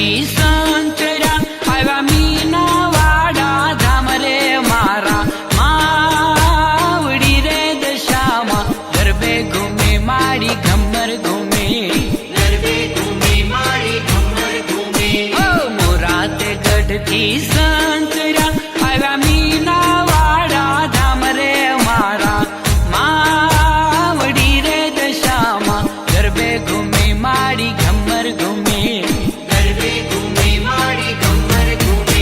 ગઢથી સંતરા આવ્યા મીના વાડા ધામ રે મારા માવડી રે દશામાં ગરબે ઘૂમે મારી ઘમર ઘૂમે ગરબે ઘૂમે મારી ઘમર ઘૂમે ઓ મોરાતે ગઢથી સંતરા આવ્યા મીના વાડા ધામ રે મારા માવડી રે દશામાં ગરબે ઘૂમે મારી ઘમર ઘૂમે ગરબે ઘૂમે મારી ઘમર ઘૂમે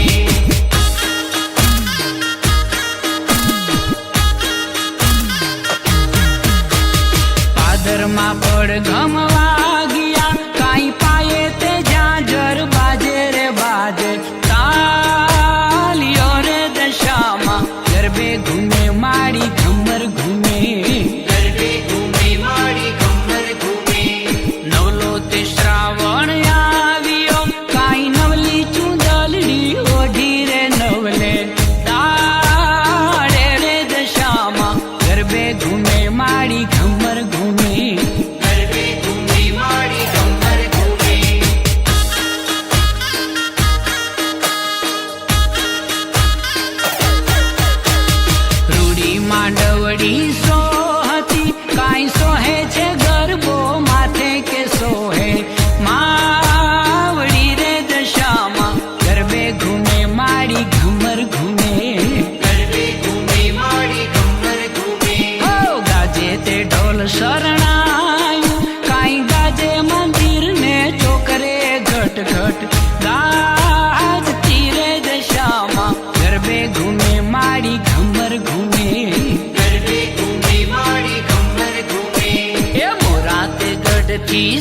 પાદરમાં પડ ગમવા ગયા કાંઈ પાયે તે ઝાંઝર બાજે રે બાજે તાલિયો રે દશામાં ગરબે ઘૂમે મારી ઘમર ઘૂમે ગરબે ઘૂમે મારી ઘમર ઘૂમે નવલો તે શ્રાવણ આવ્યો કાંઈ નવલી ચુંદલડી ઓઢી રે નવલે તાળે રે દશામાં ગરબે ઘૂમે મારી ઘમર ઘૂમે ગરબે ઘૂમે મારી ઘમર ઘૂમે રૂડી માંડવડી સોહતી કાંઈ સોહે છે ગરબો માથે કે સોહે માવડી રે દશામાં ગરબે ઘૂમે મારી ઘમર ઘૂમે ગરબે ઘૂમે મારી ઘમર ઘૂમે હો ગાજે તે ઢોલ શરણાયું કાંઈ ગાજે મંદિર ને ચોકરે ઘટ ઘટ ગાજતી રે દશામાં ગરબે ઘૂમે મારી ઘમર ઘૂમે ગરબે ઘૂમે મારી ઘમર ઘૂમે એ મોરાતે ગઢથી